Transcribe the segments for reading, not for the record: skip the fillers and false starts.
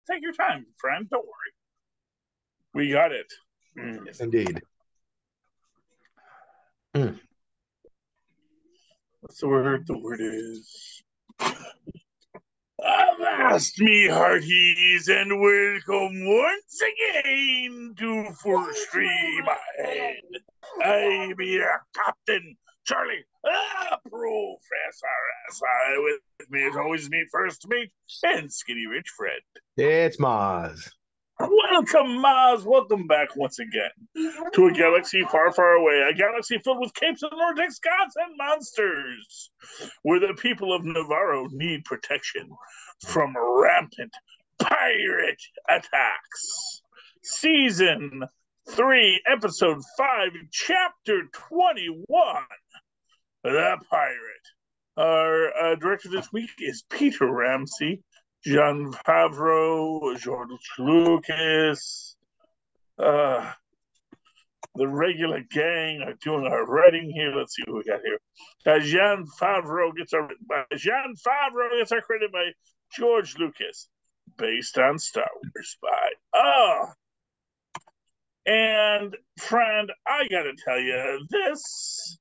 Take your time, friend. Don't worry. We got it. Yes, indeed. Mm. What's the word? The word is avast me hearties and welcome once again to Full Stream Ahead. I be your captain, Charlie, Professor S.I. With me as always, me first mate and Skinny Rich Fred. It's Mozz. Welcome, Maz. Welcome back once again to a galaxy far, far away. A galaxy filled with capes and Lunatics, gods and monsters, where the people of Navarro need protection from rampant pirate attacks. Season 3, Episode 5, Chapter 21, The Pirate. Our director this week is Peter Ramsey. John Favreau, George Lucas, the regular gang are doing our writing here. Let's see what we got here. Jean Favreau gets our credit by George Lucas, based on Star Wars by and friend, I gotta tell you, this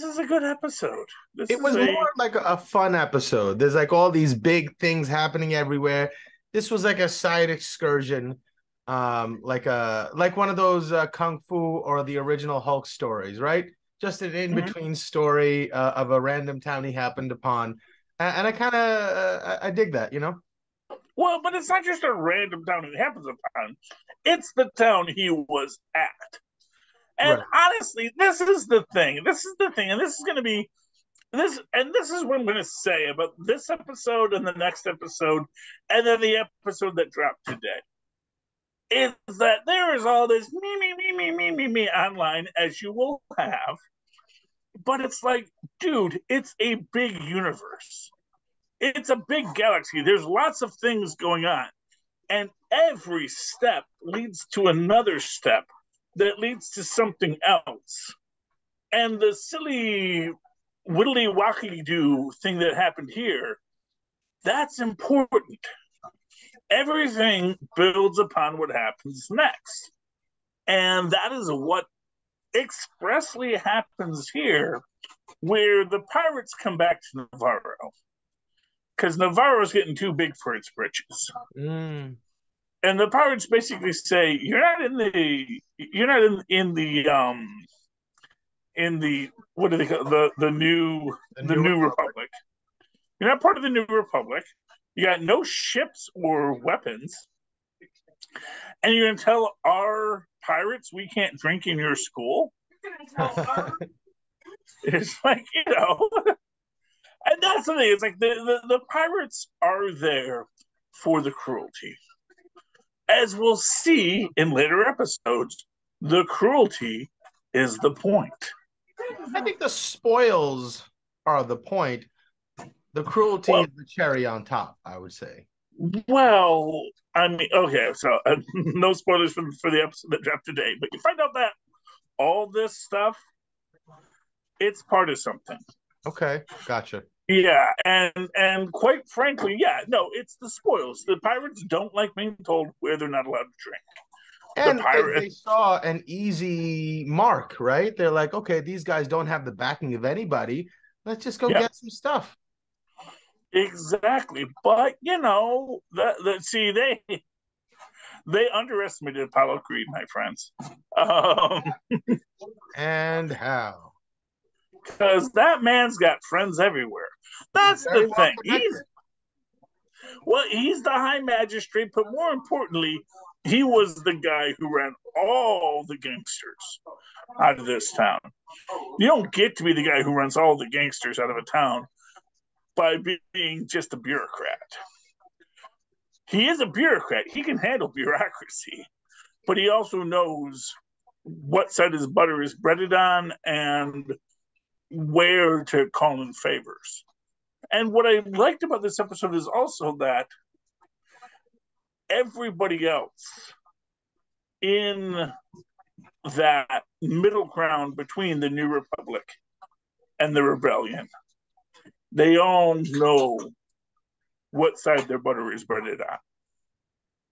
is a good episode. It was more like a fun episode. There's like all these big things happening everywhere. This was like a side excursion, like one of those Kung Fu or the original Hulk stories, right? Just an in-between story of a random town he happened upon. And I kind of I dig that, you know? Well, but it's not just a random town he happens upon. It's the town he was at. And Right. honestly, this is the thing. And this is going to be this. And this is what I'm going to say about this episode and the next episode, and then the episode that dropped today. Is that there is all this me online, as you will have, but it's like, dude, it's a big universe. It's a big galaxy. There's lots of things going on, and every step leads to another step that leads to something else. And the silly widdly wackly do thing that happened here, that's important. Everything builds upon what happens next. And that is what expressly happens here, where the pirates come back to Navarro. Because Navarro's getting too big for its britches. Mm. And the pirates basically say, you're not in the what do they call the new Republic. You're not part of the New Republic. You got no ships or weapons, and you're gonna tell our pirates we can't drink in your school. It's like, and that's the thing. It's like the pirates are there for the cruelty, as we'll see in later episodes. The cruelty is the point. I think the spoils are the point. The cruelty Well, is the cherry on top, I would say. well, I mean, okay, so no spoilers for the episode that dropped today, but you find out that all this stuff, it's part of something. Okay, gotcha. Yeah, and quite frankly, yeah, no, it's the spoils. The pirates don't like being told where they're not allowed to drink. The And they pirates, saw an easy mark, right? They're like, okay, these guys don't have the backing of anybody. Let's just go yeah, get some stuff. exactly. But see, they underestimated Apollo Creed, my friends. And how? Because that man's got friends everywhere. That's the Very well thing. connected. He's the high magistrate, but more importantly, he was the guy who ran all the gangsters out of this town. You don't get to be the guy who runs all the gangsters out of a town by being just a bureaucrat. He is a bureaucrat. He can handle bureaucracy, but he also knows what side his butter is breaded on and where to call in favors. And what I liked about this episode is also that everybody else in that middle ground between the New Republic and the Rebellion, they all know what side their butter is breaded on.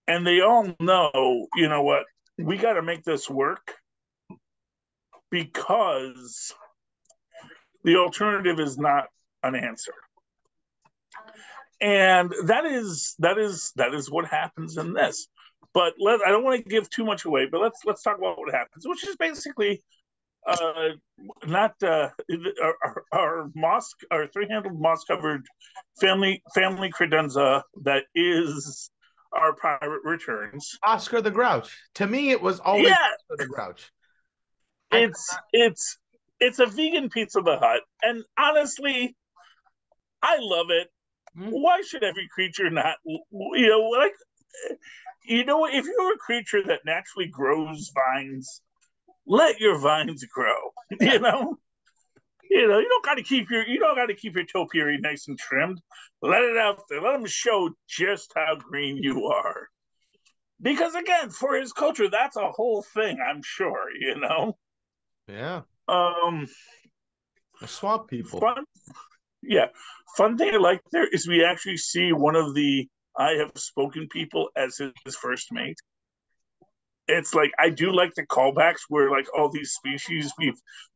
And they all know, you know what, we got to make this work because the alternative is not an answer. And that is what happens in this. But I don't want to give too much away, but let's talk about what happens, which is basically uh not our mosque, our three-handled moss covered family credenza that is our pirate returns. Oscar the Grouch. To me, it was always Yeah, Oscar the Grouch. I it's a vegan Pizza the Hut, and honestly, I love it. Hmm? Why should every creature not, like, if you're a creature that naturally grows vines, let your vines grow. Yeah, You don't got to keep your topiary nice and trimmed. Let it out there. Let them show just how green you are. Because again, for his culture, that's a whole thing. I'm sure. yeah. Um, The swamp people. fun, yeah. Fun thing I like there is we actually see one of the I have spoken people as his first mate. It's like I do like the callbacks where like all these species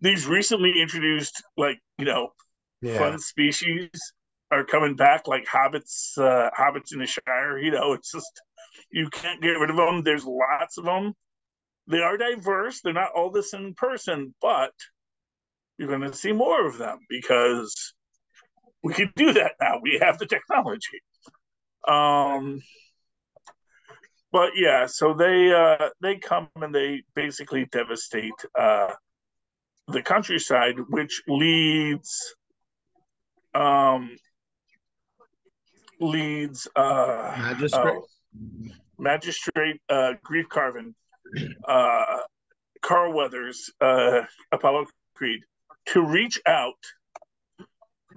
these recently introduced Yeah. fun species are coming back like hobbits in the Shire. It's just you can't get rid of them. There's lots of them. They are diverse. They're not all the same person, but you're going to see more of them because we can do that now. We have the technology. Um, but yeah, so they come and they basically devastate the countryside, which um, leads Magistrate. magistrate Grief Carvin, uh, Carl Weathers, Apollo Creed, to reach out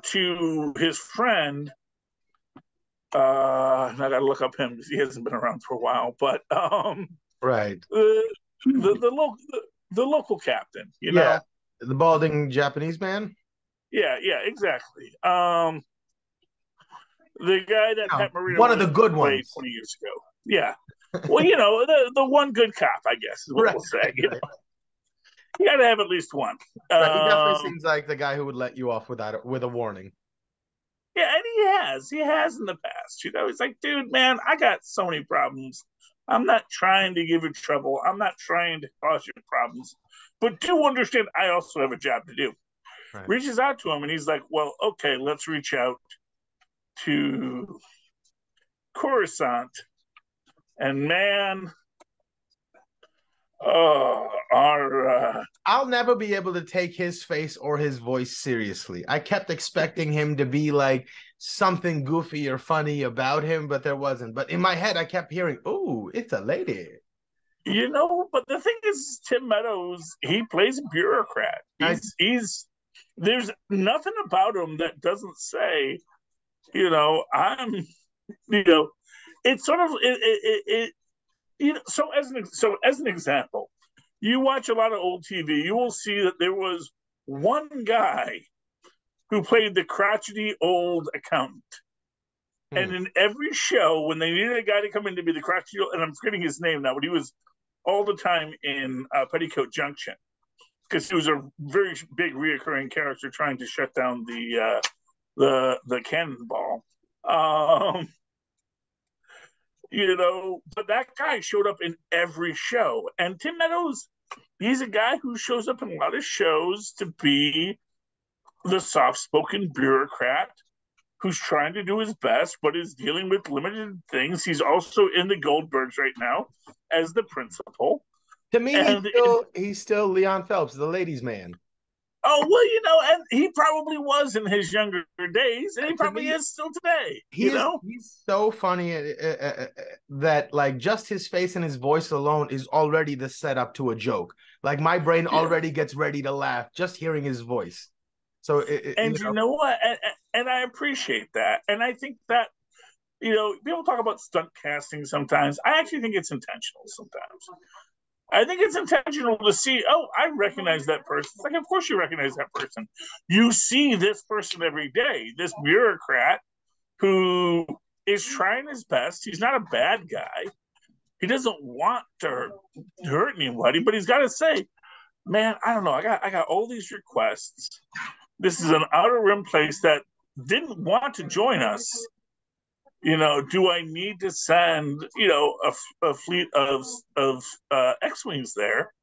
to his friend. I gotta look up him. He hasn't been around for a while, but Right. the local captain. Yeah. The balding Japanese man. Yeah, exactly. The guy that Pat Morita One of the wanted to good play ones. 20 years ago. Yeah. Well, the one good cop, I guess, is what Right. we'll say. Right. You got to have at least one. Right. He definitely seems like the guy who would let you off with a warning. Yeah, and he has in the past. He's like, dude, man, I got so many problems. I'm not trying to give you trouble. I'm not trying to cause you problems, but do understand I also have a job to do. Right. Reaches out to him, and he's like, well, okay, let's reach out to Coruscant. And man, our I'll never be able to take his face or his voice seriously. I kept expecting him to be like something goofy or funny about him, but there wasn't. But in my head, I kept hearing, "Ooh, it's a lady." but the thing is, Tim Meadows, he plays a bureaucrat. I, He's there's nothing about him that doesn't say, I'm, it's sort of so as an example, you watch a lot of old TV, you will see that there was one guy who played the crotchety old accountant. And in every show, when they needed a guy to come in to be the crotchety, and I'm forgetting his name now, but he was all the time in Petticoat Junction because he was a very big reoccurring character trying to shut down the cannonball. Um, but that guy showed up in every show. And Tim Meadows, he's a guy who shows up in a lot of shows to be the soft-spoken bureaucrat who's trying to do his best, but is dealing with limited things. He's also in the Goldbergs right now as the principal. to me, And he's still Leon Phelps, the ladies' man. oh well, and he probably was in his younger days, and he To probably me, is still today. he's so funny that like just his face and his voice alone is already the setup to a joke. Like my brain Yeah. already gets ready to laugh just hearing his voice. So And you know what? And I appreciate that. And I think that people talk about stunt casting sometimes. I actually think it's intentional sometimes. I think it's intentional to see, oh, I recognize that person. It's like, of course you recognize that person. You see this person every day, this bureaucrat who is trying his best. He's not a bad guy. He doesn't want to hurt anybody, but he's got to say, man, I don't know. I got all these requests. This is an outer rim place that didn't want to join us. Do I need to send, a fleet of X-Wings there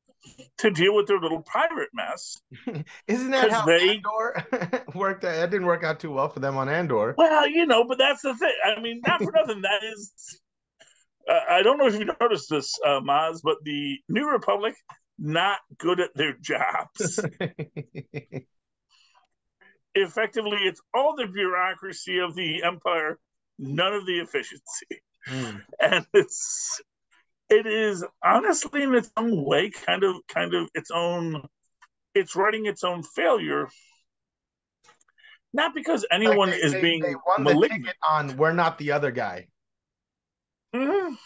to deal with their little pirate mess? Isn't that how Andor worked out? That didn't work out too well for them on Andor. Well, but that's the thing. I mean, not for nothing. That is, I don't know if you noticed this, Mozz, but the New Republic, not good at their jobs. Effectively, it's all the bureaucracy of the Empire, none of the efficiency. And it is honestly in its own way kind of its own, it's writing its own failure, not because anyone is being they won malignant. The ticket on we're not the other guy. And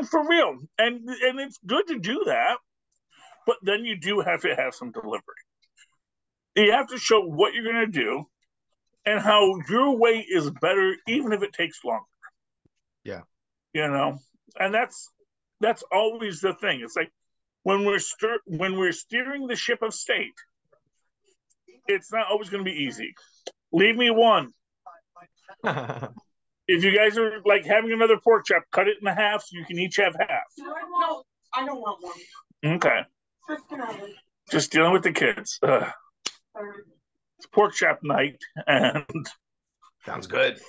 for real, and it's good to do that, but then you do have to have some delivery. You have to show what you're going to do and how your way is better, even if it takes longer. Yeah. And that's always the thing. It's like when we're steering the ship of state, it's not always going to be easy. Leave me one. If you guys are like having another pork chop, cut it in half so you can each have half. No, I don't want one. Okay. Just dealing with the kids. It's pork chop night, and sounds good.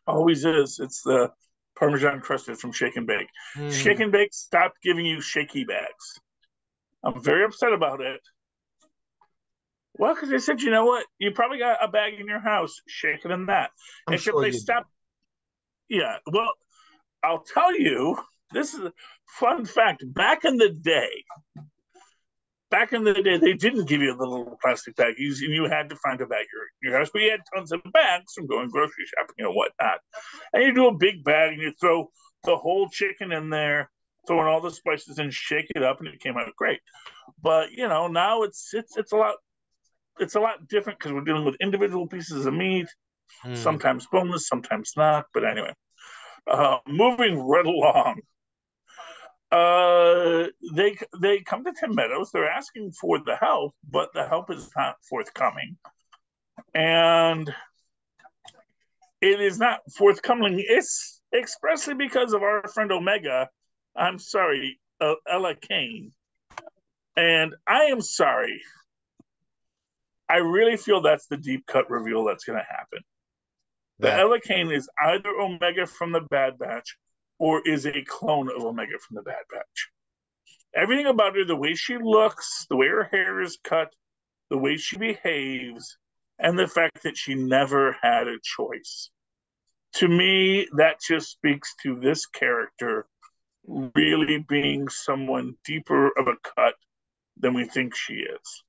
Always is. It's the Parmesan crusted from Shake and Bake. Shake and Bake stopped giving you shaky bags. I'm very upset about it. Well, because they said, you know what? You probably got a bag in your house. Shake it in that. Except they stopped. Yeah. Well, I'll tell you, this is a fun fact. Back in the day, they didn't give you the little plastic baggies, and you had to find a bag in your house. But you had tons of bags from going grocery shopping and whatnot. And you do a big bag, and you throw the whole chicken in there, throw in all the spices, and shake it up, and it came out great. But now it's a lot. It's a lot different because we're dealing with individual pieces of meat, sometimes boneless, sometimes not. But anyway, moving right along. They come to Tim Meadows. They're asking for the help, but the help is not forthcoming, and it is not forthcoming. It's expressly because of our friend Omega. I'm sorry, Ella Kane, and I am sorry. I really feel that's the deep cut reveal that's going to happen. The Ella Kane is either Omega from the Bad Batch or is a clone of Omega from the Bad Batch. Everything about her, the way she looks, the way her hair is cut, the way she behaves, and the fact that she never had a choice. To me, that just speaks to this character really being someone deeper of a cut than we think she is.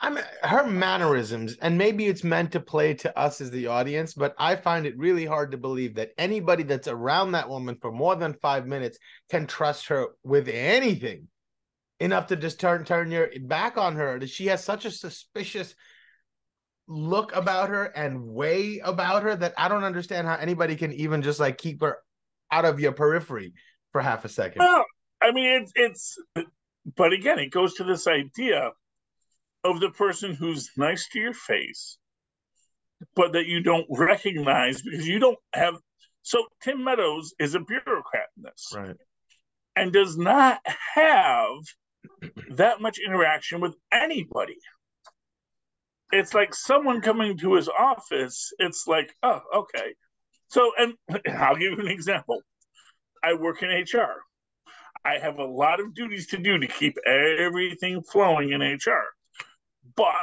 I mean, her mannerisms, and maybe it's meant to play to us as the audience, but I find it really hard to believe that anybody that's around that woman for more than 5 minutes can trust her with anything enough to just turn your back on her. She has such a suspicious look about her and way about her that I don't understand how anybody can even just like keep her out of your periphery for half a second. Well, I mean, but again, it goes to this idea of the person who's nice to your face, but that you don't recognize because you don't have. So Tim Meadows is a bureaucrat in this, right, and does not have that much interaction with anybody. It's like someone coming to his office. It's like, oh, okay. So, and I'll give you an example. I work in HR. I have a lot of duties to do to keep everything flowing in HR. But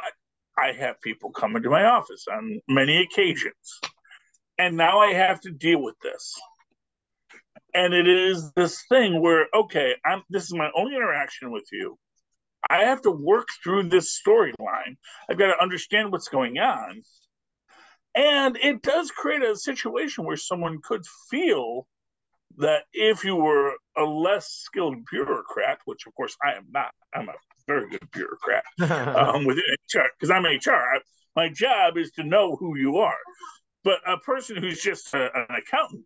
I have people come into my office on many occasions. And now I have to deal with this. And it is this thing where, okay, this is my only interaction with you. I have to work through this storyline. I've got to understand what's going on. And it does create a situation where someone could feel that if you were a less skilled bureaucrat, which of course I am not, I'm a very good bureaucrat within HR, because I'm HR. My job is to know who you are. But a person who's just an accountant,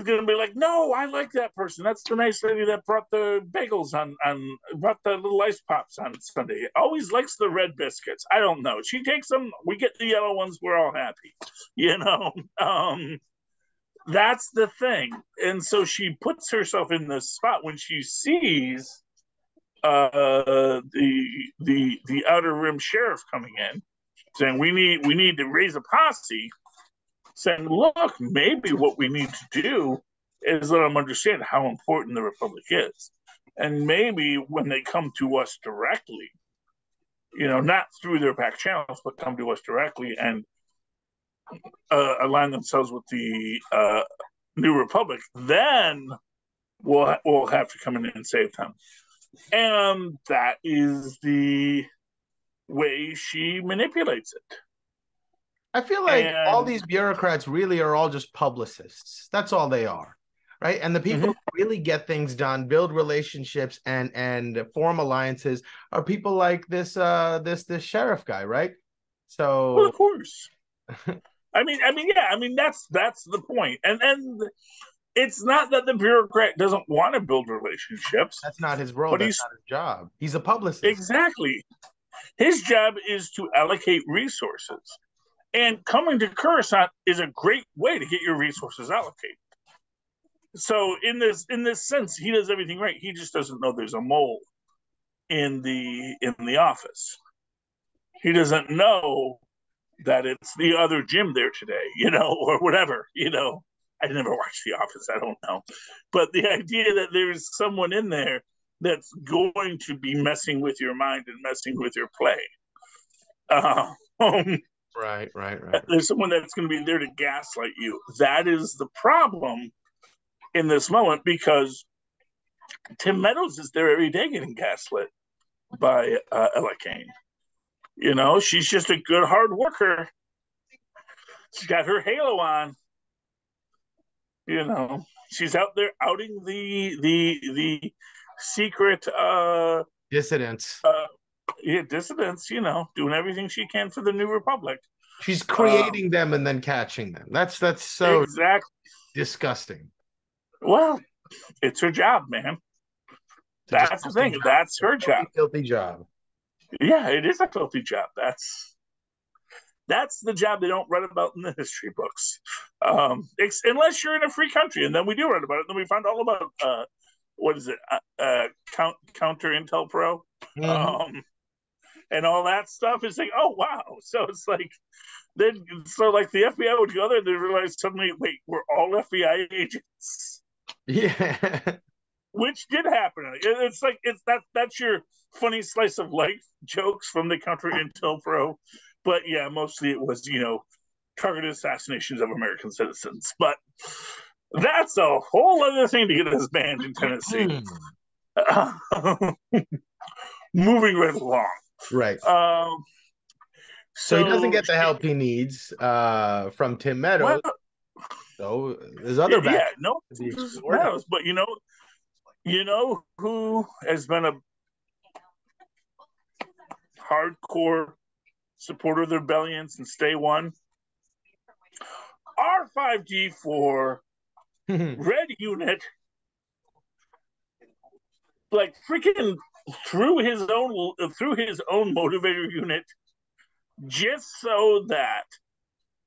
is going to be like, no, I like that person. That's the nice lady that brought the bagels brought the little ice pops on Sunday. Always likes the red biscuits. I don't know. She takes them. We get the yellow ones. We're all happy. That's the thing. And so she puts herself in this spot when she sees the Outer Rim sheriff coming in, saying we need to raise a posse. Saying, look, maybe what we need to do is let them understand how important the Republic is. And maybe when they come to us directly, not through their back channels, but come to us directly and align themselves with the New Republic, then we'll have to come in and save them. And that is the way she manipulates it. I feel like all these bureaucrats really are all just publicists. That's all they are, right? And the people who really get things done, build relationships, and form alliances are people like this sheriff guy, right? So, well, of course. I mean, that's the point. And it's not that the bureaucrat doesn't want to build relationships. That's not his role. That's not his job. He's a publicist. Exactly. His job is to allocate resources. And coming to Coruscant is a great way to get your resources allocated. So in this sense, he does everything right. He just doesn't know there's a mole in the office. He doesn't know that it's the other Jim there today, or whatever, I never watched The Office. I don't know. But the idea that there's someone in there that's going to be messing with your mind and messing with your play. Right. There's someone that's going to be there to gaslight you. That is the problem in this moment, because Tim Meadows is there every day getting gaslit by Ella Kane. She's just a good hard worker. She's got her halo on. She's out there outing the secret dissidents. Dissidents, doing everything she can for the New Republic. She's creating them and then catching them. That's so exactly disgusting. Well, it's her job, man. That's the thing. That's her job. Filthy job. Yeah, it is a filthy job. That's the job they don't write about in the history books, unless you're in a free country, and then we do write about it. And then we find all about what is it, Counter Intel Pro, and all that stuff. Is like, oh wow! So it's like the FBI would go there, and they realize suddenly, wait, we're all FBI agents. Yeah, which did happen. It's like that's your funny slice of life jokes from the Counter Intel Pro. But yeah, mostly it was, targeted assassinations of American citizens. But that's a whole other thing to get us banned in Tennessee. Moving right along. Right. So he doesn't get the help he needs from Tim Meadows. Well, so there's other Meadows, but you know who has been a hardcore supporter of the rebellion since day one? R5D4 Red Unit, like freaking through his own motivator unit, just so that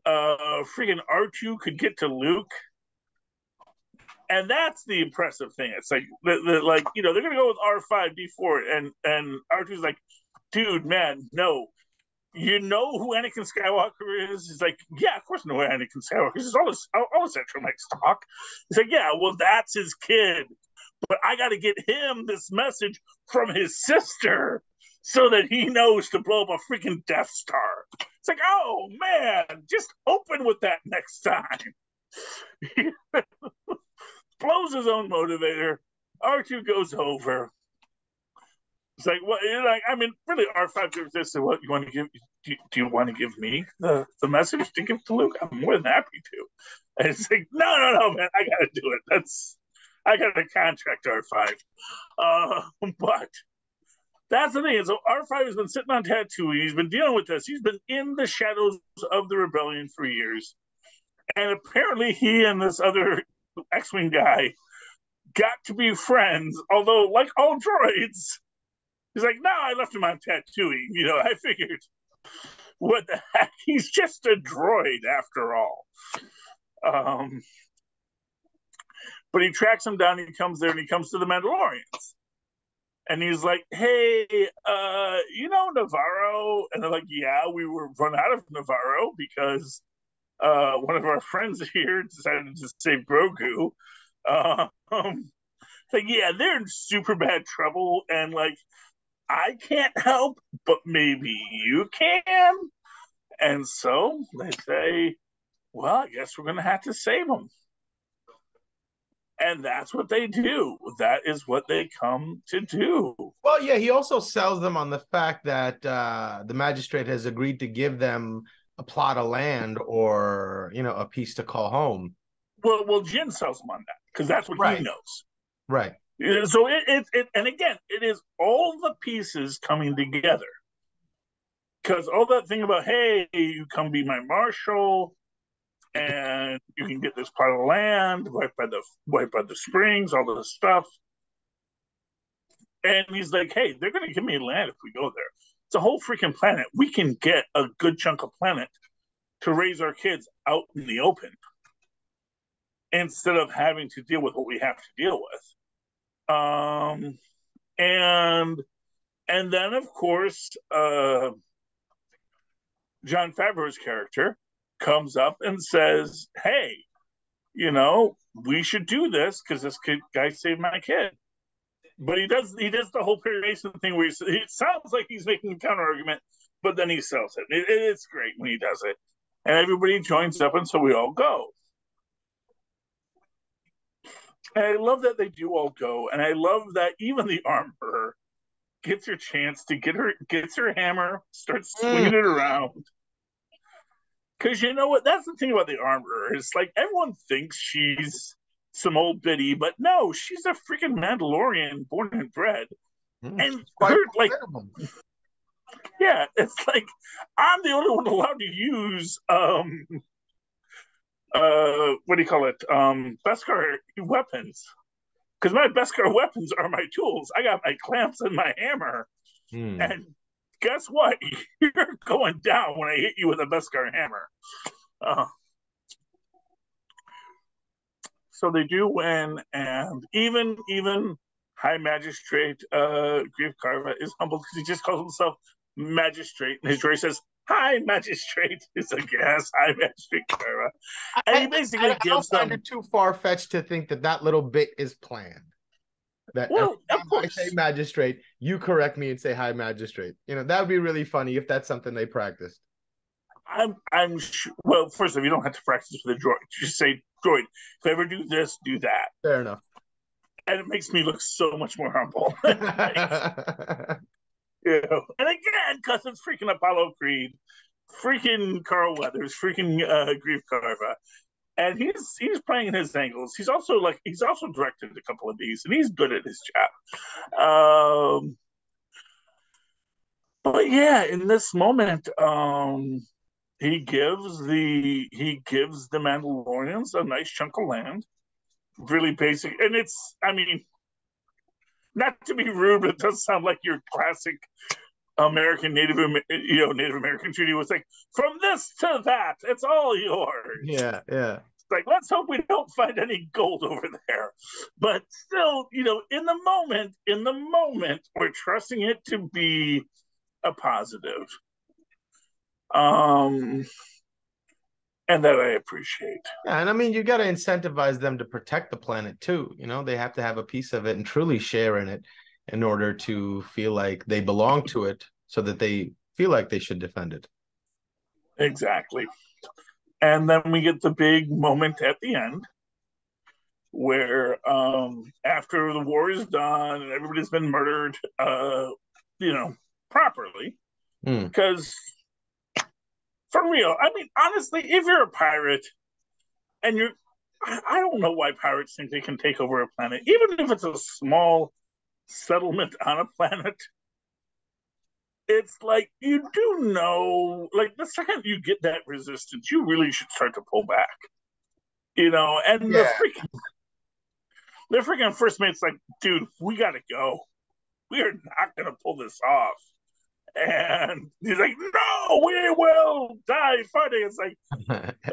freaking R2 could get to Luke. And that's the impressive thing. It's like they're gonna go with R5D4, and R2's like, dude, man, no. You know who Anakin Skywalker is? He's like, yeah, of course I know who Anakin Skywalker is. All this Electromechs talk. He's like, yeah, well, that's his kid. But I got to get him this message from his sister so that he knows to blow up a freaking Death Star. It's like, oh, man, just open with that next time. Blows his own motivator. R2 goes over. It's like, what? I mean, really, R5 gives this. What you want to give? Do you want to give me the message to give to Luke? I'm more than happy to. And it's like, no, man, I got to do it. I got to contract R5. But that's the thing. So R5 has been sitting on Tatooine. He's been dealing with this. He's been in the shadows of the rebellion for years. And apparently he and this other X-Wing guy got to be friends, although, like all droids, he's like, no, I left him on Tatooine. I figured, what the heck? He's just a droid after all. But he tracks him down, he comes there, and he comes to the Mandalorians. And he's like, hey, Navarro? And they're like, yeah, we were run out of Navarro because one of our friends here decided to save Grogu. Like, yeah, they're in super bad trouble, and like, I can't help, but maybe you can. And so they say, well, I guess we're going to have to save them. And that's what they do. That is what they come to do. Well, yeah, he also sells them on the fact that the magistrate has agreed to give them a plot of land or, a piece to call home. Well, Jin sells them on that because that's what he knows. Right. So and again, it is all the pieces coming together. Because all that thing about, hey, you come be my marshal, and you can get this part of land right by the springs, all this stuff. And he's like, hey, they're going to give me land if we go there. It's a whole freaking planet. We can get a good chunk of planet to raise our kids out in the open instead of having to deal with what we have to deal with. And then, of course, Jon Favreau's character comes up and says, hey, we should do this because this guy saved my kid. But he does the whole variation thing where it sounds like he's making a counter argument, but then he sells it. It's great when he does it. And everybody joins up, and so we all go. And I love that they do all go, and I love that even the armorer gets her chance to gets her hammer, starts swinging it around. Because you know what? That's the thing about the armorer. It's like everyone thinks she's some old biddy, but no, she's a freaking Mandalorian born and bred. And her, like, yeah, it's like I'm the only one allowed to use what do you call it? Beskar weapons. Because my Beskar weapons are my tools. I got my clamps and my hammer. And guess what? You're going down when I hit you with a Beskar hammer. So they do win, and even High Magistrate Grief Karva is humbled because he just calls himself Magistrate, and his droid says, "Hi, Magistrate." He's like, "Yes, Hi, Magistrate Karva," and he basically gives them. I don't find it too far fetched to think that little bit is planned. That well, of course. I say Magistrate, you correct me and say Hi, Magistrate. That would be really funny if that's something they practiced. I'm sure. Well, first of all, you don't have to practice with a droid. You just say, droid, if I ever do this, do that. Fair enough. And it makes me look so much more humble. And again, because it's freaking Apollo Creed, freaking Carl Weathers, freaking Grief Karva. And he's playing his angles. He's also directed a couple of these, and he's good at his job. But yeah, in this moment, he gives the Mandalorians a nice chunk of land, really basic, and not to be rude, but it does sound like your classic American Native American treaty was like, from this to that, it's all yours. Yeah. It's like, let's hope we don't find any gold over there. But still, in the moment, we're trusting it to be a positive. And that I appreciate. Yeah, and you got to incentivize them to protect the planet too. They have to have a piece of it and truly share in it in order to feel like they belong to it, so that they feel like they should defend it. Exactly. And then we get the big moment at the end where after the war is done and everybody's been murdered, properly. Because for real, honestly, if you're a pirate and I don't know why pirates think they can take over a planet, even if it's a small settlement on a planet. It's like, you do know, like, the second you get that resistance, you really should start to pull back. And The freaking first mate's like, dude, we gotta go. We are not gonna pull this off. And he's like, no, we will die fighting. It's like,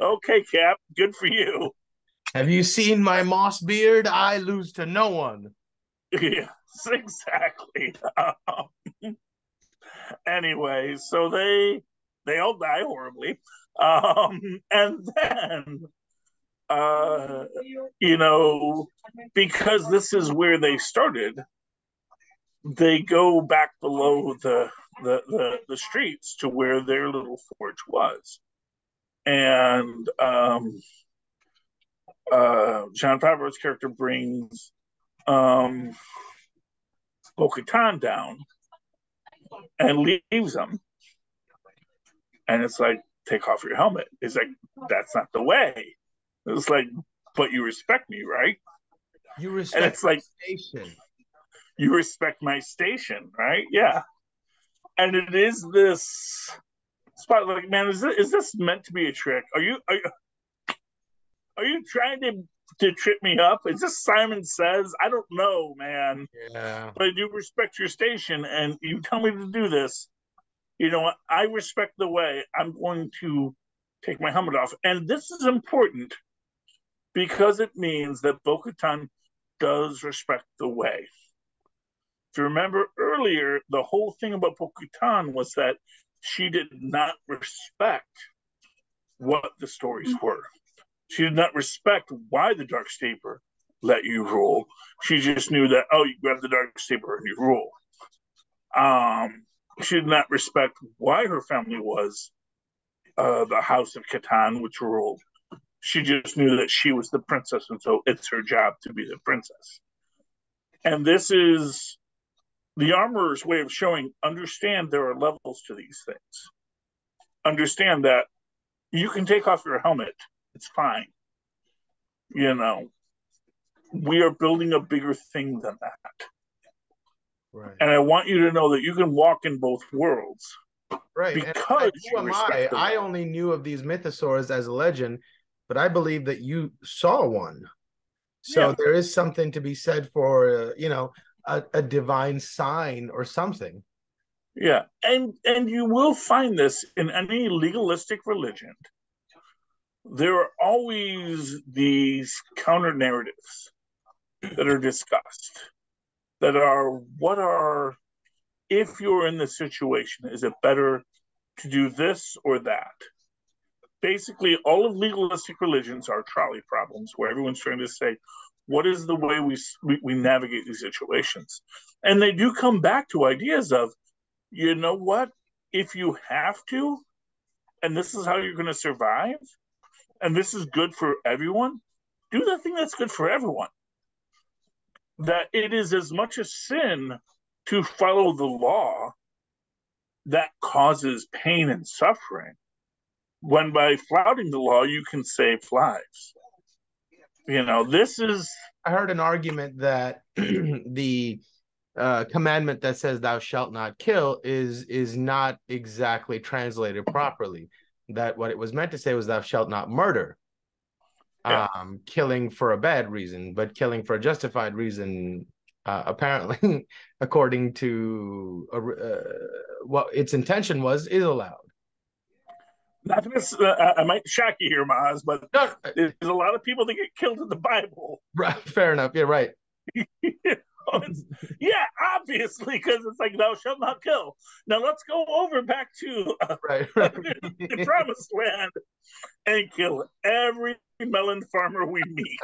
okay, Cap, good for you. Have you seen my moss beard? I lose to no one. Yes, exactly. Anyway, so they all die horribly. And then you know, because this is where they started, they go back below the streets to where their little forge was. And John Favreau's character brings Bo-Katan down and leaves him. And it's like, take off your helmet. It's like, that's not the way. It's like, but you respect me, right? You respect and it's like, station. You respect my station, right? Yeah. And it is this spot, like, man, is this meant to be a trick? Are you trying to trip me up? Is this Simon Says? I don't know, man. Yeah. But I do respect your station, and you tell me to do this. You know what? I respect the way. I'm going to take my helmet off. And this is important because it means that Bo-Katan does respect the way. If you remember earlier, the whole thing about Bo-Katan was that she did not respect what the stories were. She did not respect why the Darksaber let you rule. She just knew that, oh, you grab the Darksaber and you rule. She did not respect why her family was the House of Catan, which ruled. She just knew that she was the princess, and so it's her job to be the princess. And this is the armorer's way of showing, understand there are levels to these things. Understand that you can take off your helmet. It's fine. You know, we are building a bigger thing than that. Right. And I want you to know that you can walk in both worlds. Right. Because who am I only knew of these mythosaurs as a legend, but I believe that you saw one. So yeah, there is something to be said for, a divine sign or something. Yeah. And you will find this in any legalistic religion. There are always these counter narratives that are discussed that are, if you're in this situation, is it better to do this or that? Basically, all of legalistic religions are trolley problems where everyone's trying to say, what is the way we navigate these situations? And they do come back to ideas of, you know what? If you have to, and this is how you're going to survive, and this is good for everyone, do the thing that's good for everyone. That it is as much a sin to follow the law that causes pain and suffering, when by flouting the law, you can save lives. This is... I heard an argument that the commandment that says thou shalt not kill is not exactly translated properly. That what it was meant to say was thou shalt not murder. Yeah. Killing for a bad reason, but killing for a justified reason, apparently, according to what its intention was, is allowed. Not to I might shock you here, Mozz, but no, there's a lot of people that get killed in the Bible. Right, fair enough. Yeah, right. Yeah, obviously, because it's like thou shalt not kill. Now let's go over back to the Promised Land and kill every melon farmer we meet.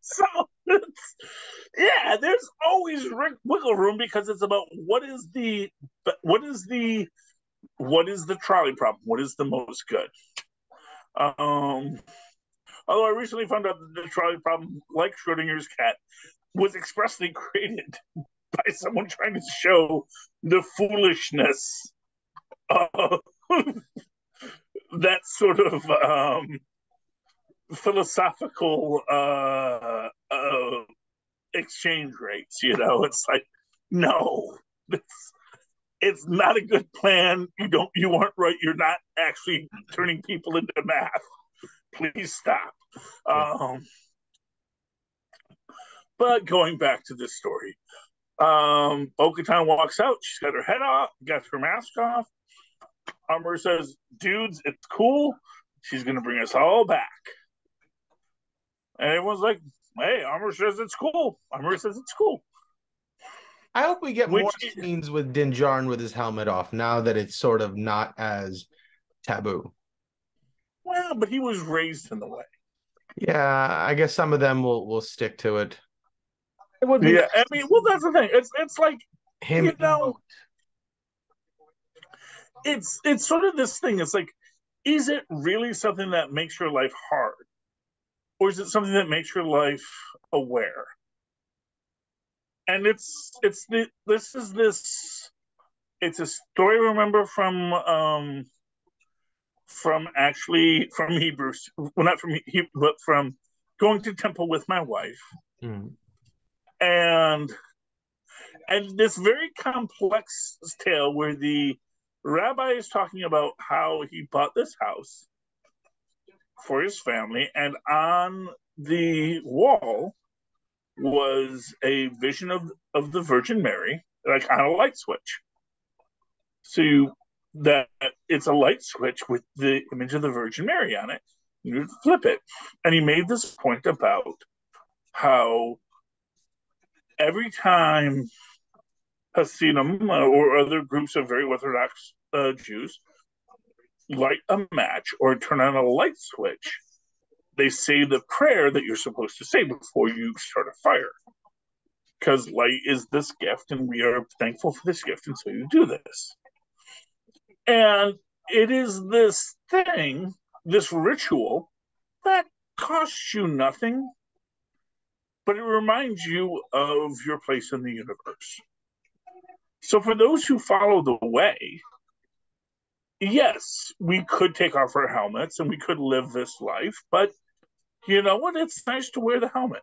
So there's always wiggle room because it's about what is the trolley problem? What is the most good? Although I recently found out that the trolley problem, like Schrodinger's cat, was expressly created by someone trying to show the foolishness of that sort of philosophical exchange rates. It's like, no, it's not a good plan. You aren't right. You're not actually turning people into math. Please stop. But going back to this story, Bo-Katan walks out. She's got her head off, got her mask off. Armor says, dudes, it's cool. She's going to bring us all back. And everyone's like, hey, Armor says it's cool. Armor says it's cool. I hope we get more scenes with Din Djarin with his helmet off now that it's sort of not as taboo. Well, but he was raised in the way. Yeah, I guess some of them will stick to it. It would be. Yeah, I mean, well, that's the thing. It's like him, you know, it's sort of this thing. It's like, is it really something that makes your life hard, or is it something that makes your life aware? And it's a story I remember from Hebrews, well, not from Hebrew, but from going to temple with my wife, and this very complex tale where the rabbi is talking about how he bought this house for his family, and on the wall was a vision of the Virgin Mary, like on a light switch. So that it's a light switch with the image of the Virgin Mary on it. You flip it. And he made this point about how every time Hasidim or other groups of very Orthodox Jews light a match or turn on a light switch, they say the prayer that you're supposed to say before you start a fire. Because light is this gift, and we are thankful for this gift, and so you do this. And it is this thing, this ritual, that costs you nothing, but it reminds you of your place in the universe. So for those who follow the way, yes, we could take off our helmets and we could live this life, but you know what? It's nice to wear the helmet.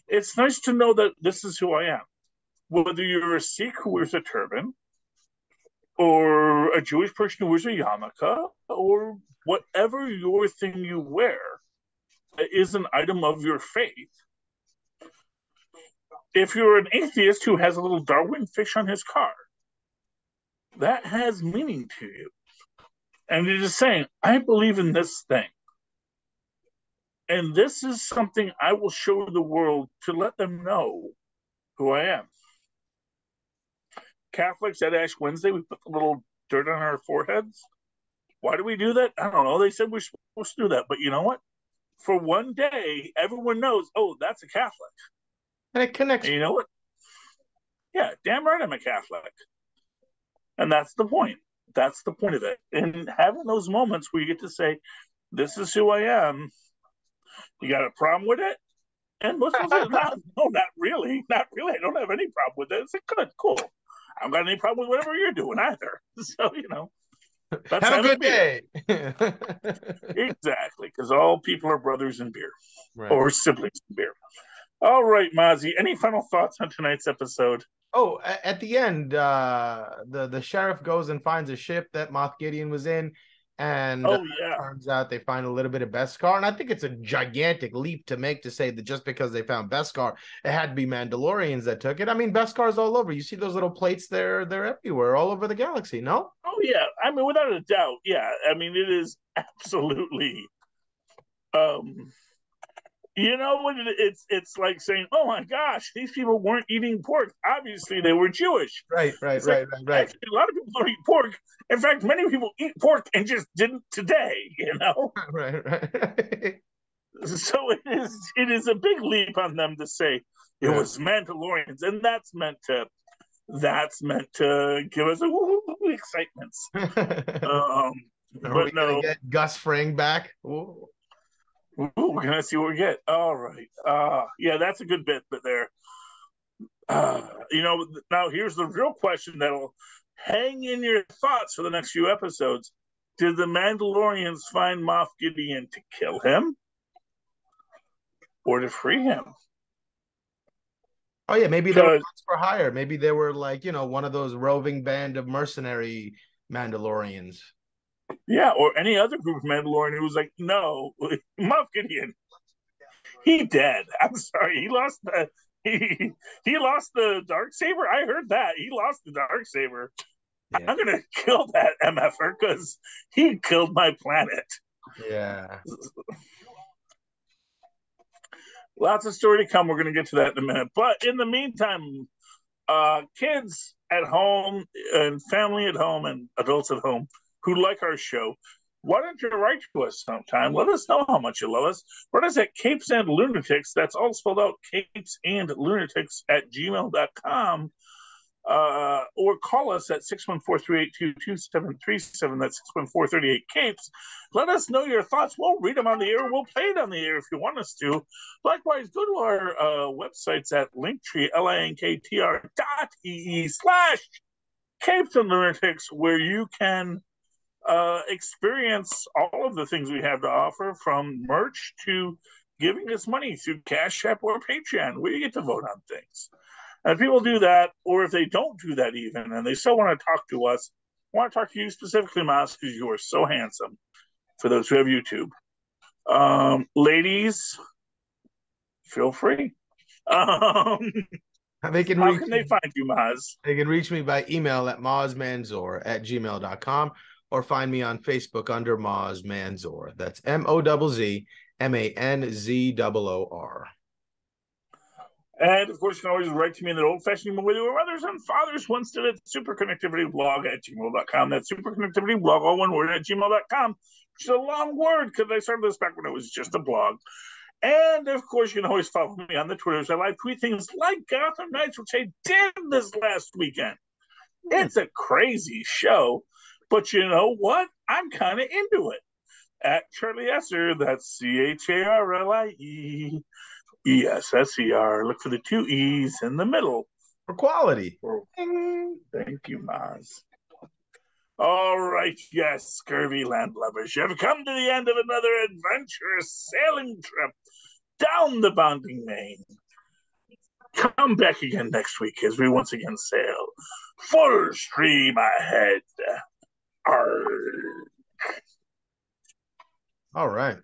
It's nice to know that this is who I am. Whether you're a Sikh who wears a turban, or a Jewish person who wears a yarmulke, or whatever your thing you wear is an item of your faith. If you're an atheist who has a little Darwin fish on his car, that has meaning to you. And it is saying, I believe in this thing. And this is something I will show the world to let them know who I am. Catholics at Ash Wednesday, we put the little dirt on our foreheads. Why do we do that? I don't know. They said we're supposed to do that. But you know what? For one day, everyone knows, oh, that's a Catholic. And it connects. And you know what? Yeah, damn right I'm a Catholic. And that's the point. That's the point of it. And having those moments where you get to say, this is who I am. You got a problem with it? And most people say, no, not really. Not really. I don't have any problem with it. It's like, good, cool. I don't got any problem with whatever you're doing either. So, you know. Have a good day. Exactly, because all people are brothers in beer. Right. Or siblings in beer. All right, Mozzie, any final thoughts on tonight's episode? Oh, at the end, the sheriff goes and finds a ship that Moff Gideon was in, and turns out they find a little bit of Beskar, and I think it's a gigantic leap to make to say that just because they found Beskar, it had to be Mandalorians that took it. I mean, Beskar's all over. You see those little plates there; they're everywhere, all over the galaxy. No? Oh yeah, I mean, without a doubt, yeah. I mean, it is absolutely. You know what? It's like saying, "Oh my gosh, these people weren't eating pork. Obviously, they were Jewish." Right. Actually, a lot of people don't eat pork. In fact, many people eat pork and just didn't today. You know. Right. So it is a big leap on them to say it was Mandalorians, and that's meant to give us excitements. Are we gonna get Gus Fring back? Ooh, we're gonna see what we get. All right. Yeah, that's a good bit, but there. You know, now here's the real question that'll hang in your thoughts for the next few episodes. Did the Mandalorians find Moff Gideon to kill him or to free him? Oh yeah, maybe they were for hire. Maybe they were like, you know, one of those roving band of mercenary Mandalorians. Yeah, or any other group of Mandalorian who was like, no, Moff Gideon, He dead. I'm sorry. He lost the dark saber. I heard that he lost the dark saber. Yeah. I'm gonna kill that MFer because he killed my planet. Yeah. Lots of story to come. We're gonna get to that in a minute. But in the meantime, kids at home and family at home and adults at home who like our show, why don't you write to us sometime? Let us know how much you love us. Write us at CapesandLunatics. That's all spelled out, CapesandLunatics at gmail.com. Or call us at 614-382-2737. That's 614-38-CAPES. Let us know your thoughts. We'll read them on the air. We'll play it on the air if you want us to. Likewise, go to our websites at linktree, linktr.ee/CapesandLunatics, where you can experience all of the things we have to offer, from merch to giving us money through Cash App or Patreon, where you get to vote on things. And if people do that, or if they don't do that even, and they still want to talk to us, I want to talk to you specifically, Mozz, because you are so handsome, for those who have YouTube. Ladies, feel free. How can they find you, Mozz? They can reach me by email at mozzmanzor@gmail.com, or find me on Facebook under Mozz Manzor. That's MOZZMANZOOR. And, of course, you can always write to me in an old-fashioned way where mothers and fathers once did at superconnectivityblog@gmail.com. That's superconnectivityblog, all one word, @gmail.com, which is a long word because I started this back when it was just a blog. And, of course, you can always follow me on the Twitters. I live tweet things like Gotham Knights, which I did this last weekend. It's a crazy show, but you know what? I'm kind of into it. At Charlie Esser, that's CHARLIE. ESSER. Look for the two E's in the middle. For quality. Thank you, Mozz. All right, yes, scurvy landlubbers, you have come to the end of another adventurous sailing trip down the bounding main. Come back again next week as we once again sail full stream ahead. Arrgh. All right.